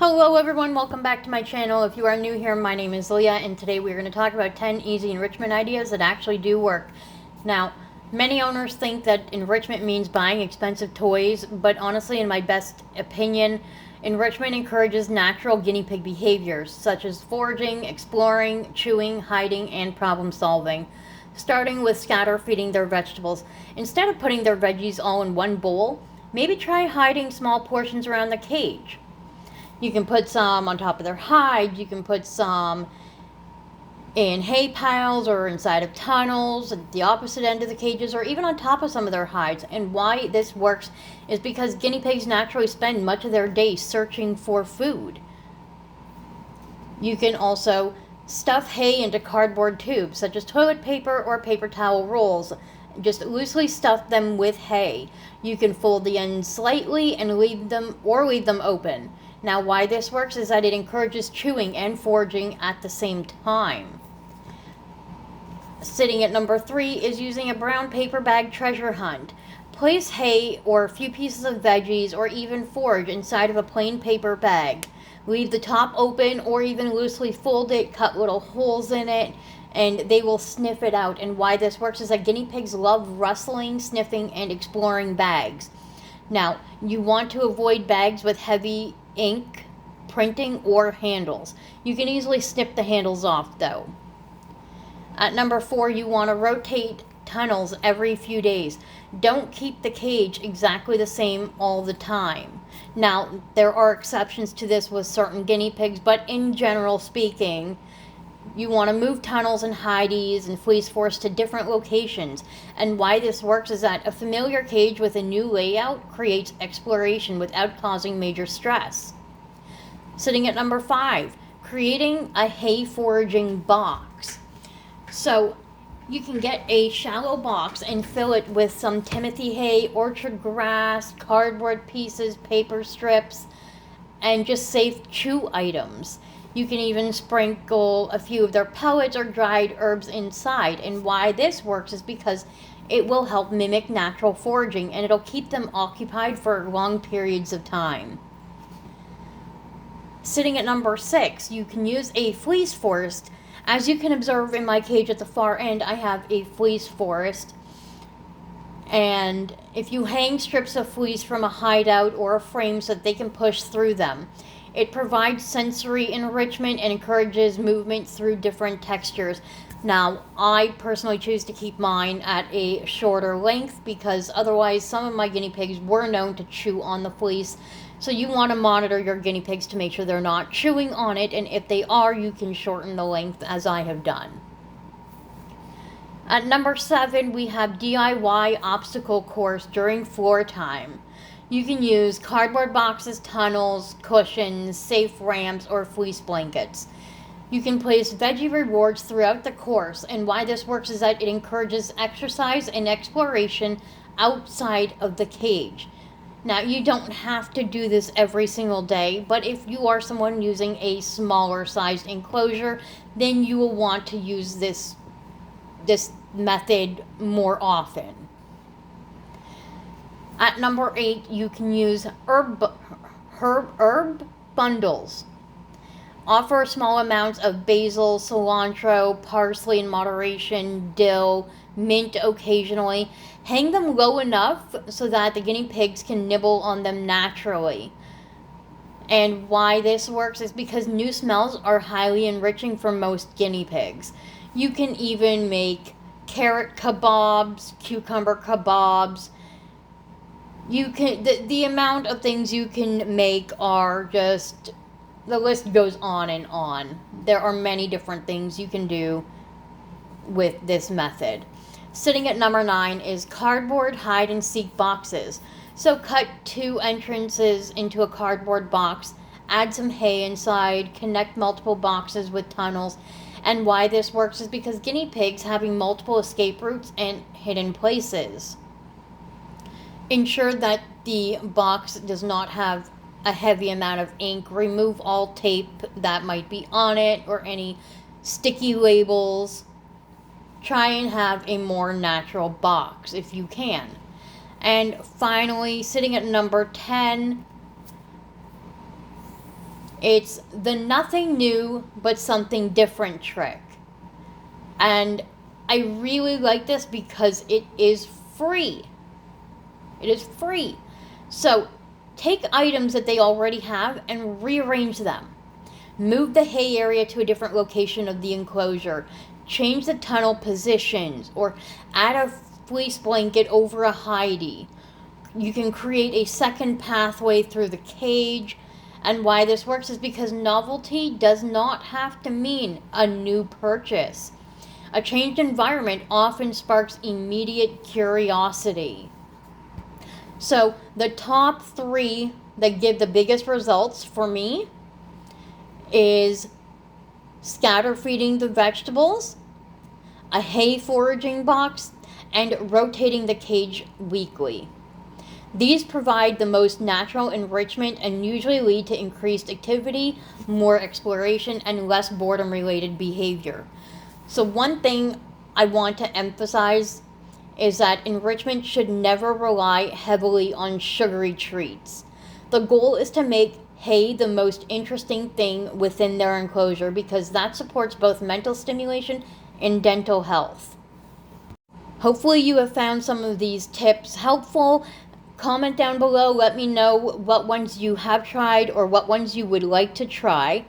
Hello everyone, welcome back to my channel. If you are new here, my name is Leah, and today we're going to talk about 10 easy enrichment ideas that actually do work. Now, many owners think that enrichment means buying expensive toys, but honestly, in my best opinion, enrichment encourages natural guinea pig behaviors, such as foraging, exploring, chewing, hiding, and problem solving. Starting with scatter feeding their vegetables. Instead of putting their veggies all in one bowl, maybe try hiding small portions around the cage. You can put some on top of their hide. You can put some in hay piles or inside of tunnels at the opposite end of the cages, or even on top of some of their hides. And why this works is because guinea pigs naturally spend much of their day searching for food. You can also stuff hay into cardboard tubes, such as toilet paper or paper towel rolls. Just loosely stuff them with hay. You can fold the ends slightly and leave them open. Now, why this works is that it encourages chewing and foraging at the same time. Sitting at number 3 is using a brown paper bag treasure hunt. Place hay or a few pieces of veggies or even forage inside of a plain paper bag. Leave the top open or even loosely fold it, cut little holes in it, and they will sniff it out. And why this works is that guinea pigs love rustling, sniffing, and exploring bags. Now, you want to avoid bags with heavy ink, printing, or handles. You can easily snip the handles off though. At number 4, you want to rotate tunnels every few days. Don't keep the cage exactly the same all the time. Now, there are exceptions to this with certain guinea pigs, but in general speaking, you want to move tunnels and hideys and fleece force to different locations. And why this works is that a familiar cage with a new layout creates exploration without causing major stress. Sitting at number 5, creating a hay foraging box. So you can get a shallow box and fill it with some Timothy hay, orchard grass, cardboard pieces, paper strips, and just safe chew items. You can even sprinkle a few of their pellets or dried herbs inside. And why this works is because it will help mimic natural foraging, and it'll keep them occupied for long periods of time. Sitting at number 6, you can use a fleece forest. As you can observe in my cage at the far end, I have a fleece forest. And if you hang strips of fleece from a hideout or a frame so that they can push through them, it provides sensory enrichment and encourages movement through different textures. Now, I personally choose to keep mine at a shorter length because otherwise some of my guinea pigs were known to chew on the fleece. So you want to monitor your guinea pigs to make sure they're not chewing on it, and if they are, you can shorten the length as I have done. At number 7, we have DIY obstacle course during floor time. You can use cardboard boxes, tunnels, cushions, safe ramps, or fleece blankets. You can place veggie rewards throughout the course, and why this works is that it encourages exercise and exploration outside of the cage. Now, you don't have to do this every single day, but if you are someone using a smaller sized enclosure, then you will want to use this method more often. At number 8, you can use herb bundles. Offer small amounts of basil, cilantro, parsley in moderation, dill, mint occasionally. Hang them low enough so that the guinea pigs can nibble on them naturally. And why this works is because new smells are highly enriching for most guinea pigs. You can even make carrot kebabs, cucumber kebabs. You can the amount of things you can make are just, the list goes on and on. There are many different things you can do with this method. Sitting at number 9 is cardboard hide and seek boxes. So cut 2 entrances into a cardboard box, add some hay inside, connect multiple boxes with tunnels. And why this works is because guinea pigs having multiple escape routes and hidden places. Ensure that the box does not have a heavy amount of ink. Remove all tape that might be on it or any sticky labels. Try and have a more natural box if you can. And finally, sitting at number 10 It's the nothing new but something different trick. And I really like this because it is free. It is free. So take items that they already have and rearrange them. Move the hay area to a different location of the enclosure. Change the tunnel positions, or add a fleece blanket over a hidey. You can create a second pathway through the cage. And why this works is because novelty does not have to mean a new purchase. A changed environment often sparks immediate curiosity. So the top 3 that give the biggest results for me is scatter feeding the vegetables, a hay foraging box, and rotating the cage weekly. These provide the most natural enrichment and usually lead to increased activity, more exploration, and less boredom-related behavior. So one thing I want to emphasize is that enrichment should never rely heavily on sugary treats. The goal is to make hay the most interesting thing within their enclosure because that supports both mental stimulation and dental health. Hopefully you have found some of these tips helpful. Comment down below, let me know what ones you have tried or what ones you would like to try.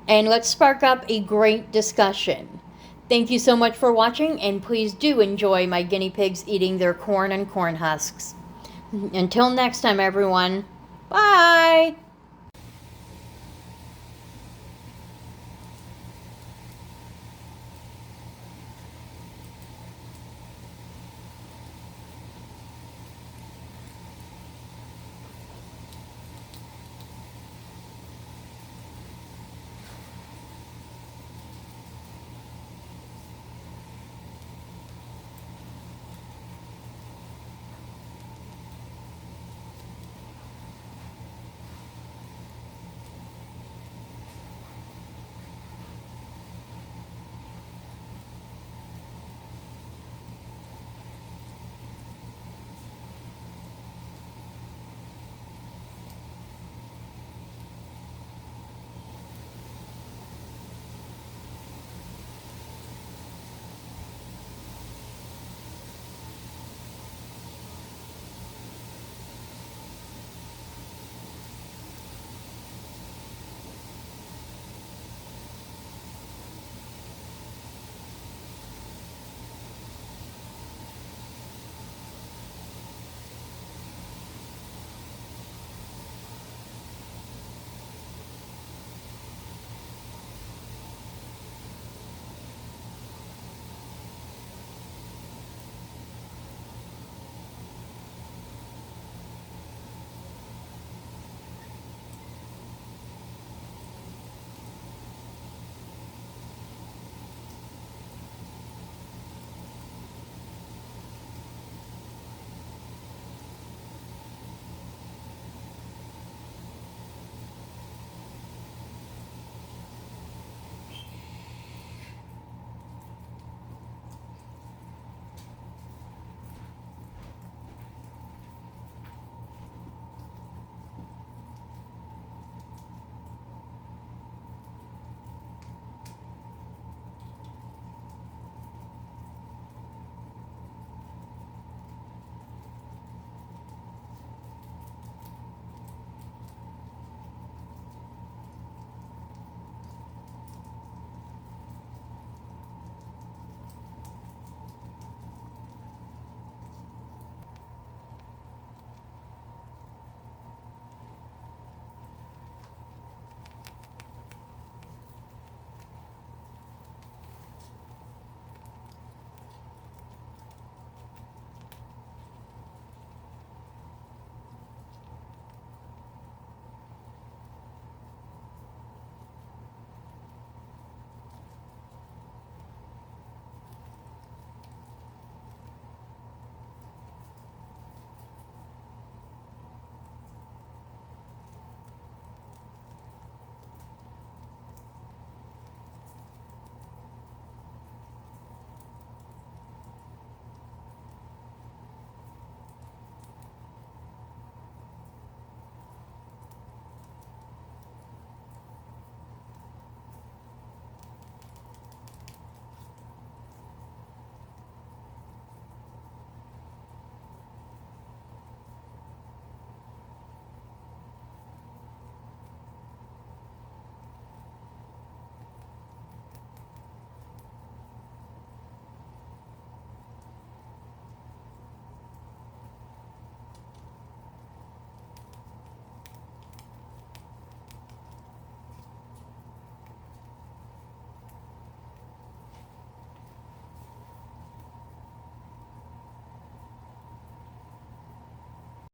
And let's spark up a great discussion. Thank you so much for watching, and please do enjoy my guinea pigs eating their corn and corn husks. Until next time, everyone. Bye!